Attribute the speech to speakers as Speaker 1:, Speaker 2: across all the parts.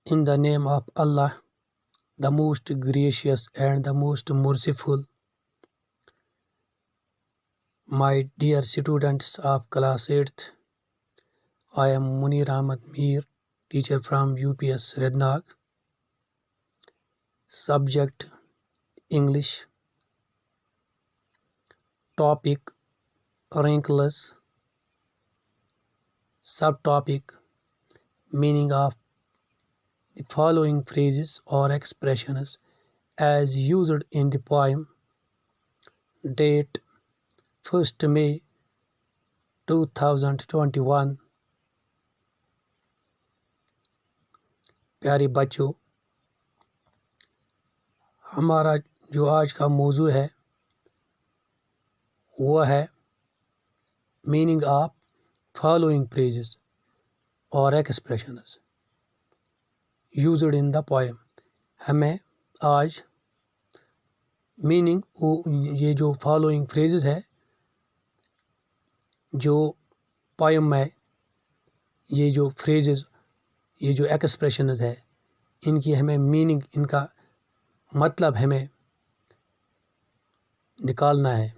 Speaker 1: In the name of Allah, the most gracious and the most merciful. My dear students of class 8th, I am Munir Ahmad Mir, teacher from UPS Rednag. Subject English. Topic wrinkles. Subtopic meaning of the following phrases or expressions as used in the poem. Date 1st May 2021. प्यारे बच्चों, हमारा जो आज का मौजू है वो है मीनिंग ऑफ फॉलोइंग फ्रेजेस और expressions used in the poem. हमें आज मीनिंग ये जो फॉलोइंग फ्रेजेस है जो पोएम में ये जो फ्रेजेस ये जो एक्सप्रेशंस है इनकी हमें मीनिंग इनका मतलब हमें निकालना है।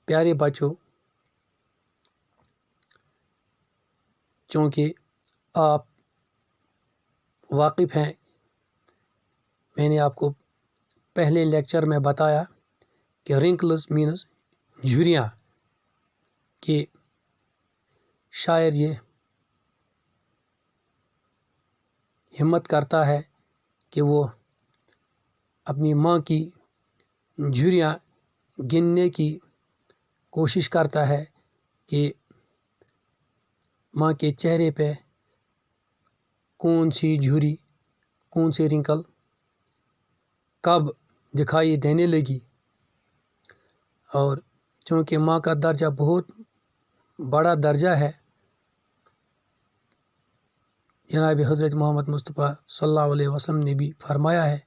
Speaker 1: प्यारे बच्चों, चूँकि आप वाकिफ़ हैं, मैंने आपको पहले लेक्चर में बताया कि रिंकल्स मीन्स झुर्रियाँ, कि शायर ये हिम्मत करता है कि वो अपनी माँ की झुर्रियाँ गिनने की कोशिश करता है कि माँ के चेहरे पे कौन सी झुर्री, कौन सी रिंकल कब दिखाई देने लगी। और चूँकि माँ का दर्जा बहुत बड़ा दर्जा है, जनाब हज़रत मोहम्मद मुस्तफ़ा सल्लल्लाहु अलैहि वसल्लम ने भी फरमाया है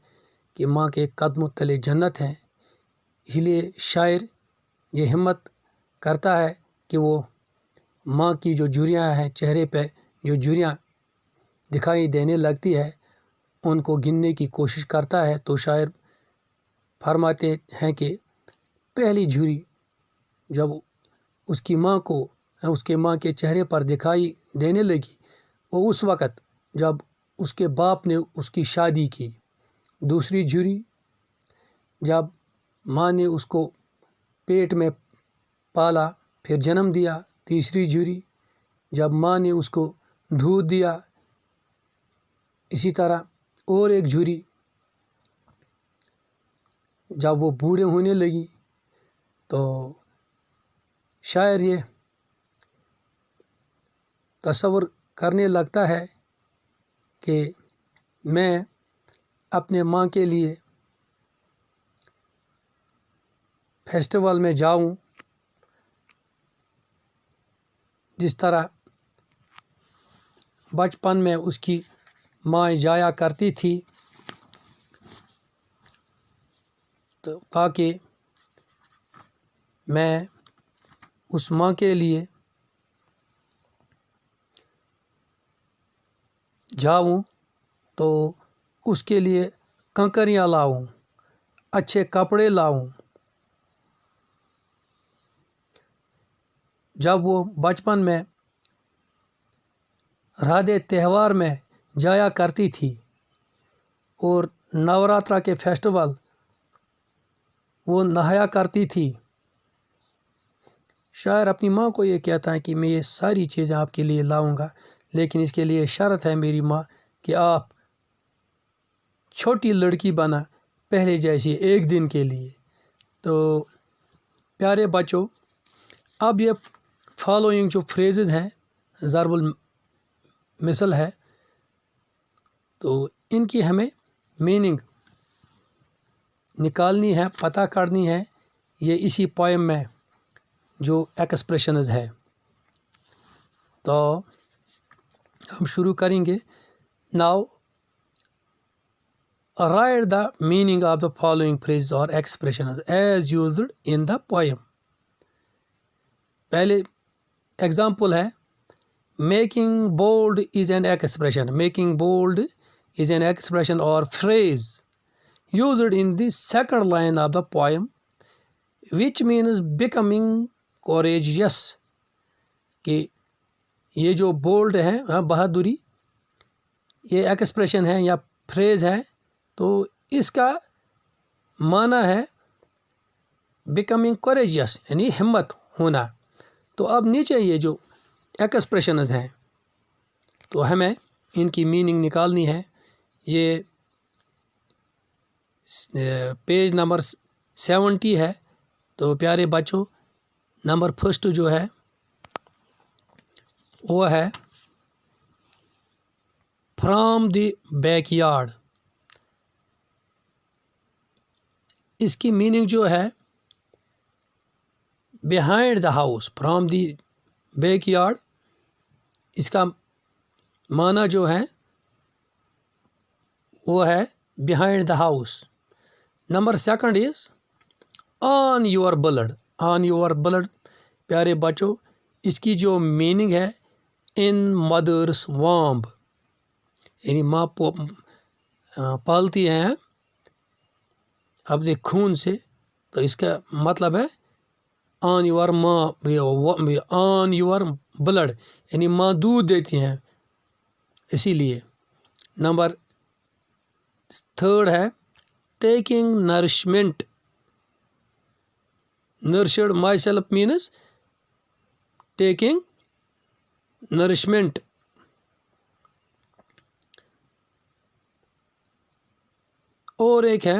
Speaker 1: कि माँ के कदमों तले जन्नत हैं। इसलिए शायर ये हिम्मत करता है कि वो माँ की जो झुर्रियाँ हैं, चेहरे पे जो झुर्रियाँ दिखाई देने लगती है, उनको गिनने की कोशिश करता है। तो शायर फरमाते हैं कि पहली झुर्री जब उसकी माँ को उसके माँ के चेहरे पर दिखाई देने लगी वो उस वक़्त जब उसके बाप ने उसकी शादी की। दूसरी झुर्री जब माँ ने उसको पेट में पाला फिर जन्म दिया। तीसरी झुर्री जब माँ ने उसको दूध दिया। इसी तरह और एक झुर्री जब वो बूढ़े होने लगी। तो शायर ये तसव्वुर करने लगता है कि मैं अपने माँ के लिए फेस्टिवल में जाऊं, जिस तरह बचपन में उसकी माँ जाया करती थी, तो ताकि मैं उस माँ के लिए जाऊं तो उसके लिए कंकरियाँ लाऊं, अच्छे कपड़े लाऊं। जब वो बचपन में राधे त्यौहार में जाया करती थी और नवरात्रा के फेस्टिवल वो नहाया करती थी, शायर अपनी माँ को ये कहता है कि मैं ये सारी चीज़ें आपके लिए लाऊंगा, लेकिन इसके लिए शर्त है मेरी माँ कि आप छोटी लड़की बना पहले जैसी एक दिन के लिए। तो प्यारे बच्चों, अब ये फॉलोइंग जो फ्रेजेस हैं ज़रबुल मिसल है, तो इनकी हमें मीनिंग निकालनी है, पता करनी है। ये इसी पोएम में जो एक्सप्रेशंस है, तो हम शुरू करेंगे। Now write the meaning of the following phrase और expressions as used in the poem. पहले एग्जाम्पल है Making bold is an expression. Making bold is an expression or phrase used in the second line of the poem, which means becoming courageous. کہ یہ جو bold ہے بہادری، یہ expression ہے یا پھریز ہے، تو اس کا معنی ہے بیکمنگ کوریجیس، یعنی ہمت ہونا. تو اب نیچے یہ جو ایکسپریشنز ہیں تو ہمیں ان کی میننگ نکالنی ہے. یہ پیج نمبر 70 ہے. تو پیارے بچوں، نمبر فرسٹ جو ہے وہ ہے فرام دی بیک یارڈ. اس کی میننگ جو ہے behind the house. From the backyard, اس کا معنی جو ہے وہ ہے behind the house. Number second is on your blood. On your blood پیارے بچوں، اس کی جو میننگ ہے ان مدرس وامب، یعنی ماں پالتی ہیں اپنے خون سے، تو اس کا مطلب ہے آن یور ماں، آن یور بلڈ، یعنی ماں دودھ دیتی ہیں اسی لیے. نمبر تھرڈ ہے taking nourishment. Nourished myself means taking nourishment. اور ایک ہے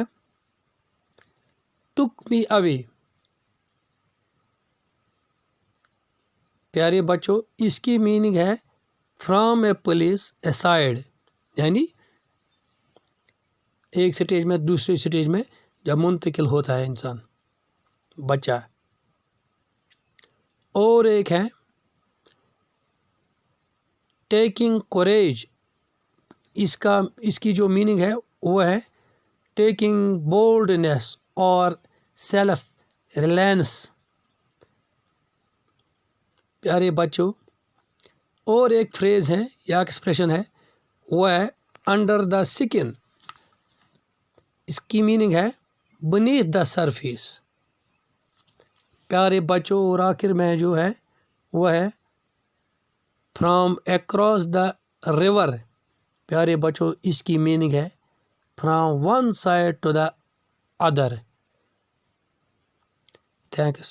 Speaker 1: ٹک می اوے. پیارے بچوں، اس کی میننگ ہے فرام اے پلیس اسائڈ، یعنی ایک سٹیج میں دوسرے سٹیج میں جب منتقل ہوتا ہے انسان، بچہ. اور ایک ہے ٹیکنگ کوریج. اس کی جو میننگ ہے وہ ہے ٹیکنگ بولڈنیس اور سیلف ریلائنس. پیارے بچوں، اور ایک فریز ہے یا ایکسپریشن ہے وہ ہے انڈر دا سکن. اس کی میننگ ہے بنیتھ دا سرفیس. پیارے بچوں، اور آخر میں جو ہے وہ ہے فرام اکراس دا ریور. پیارے بچوں، اس کی میننگ ہے from one side to the other. Thanks.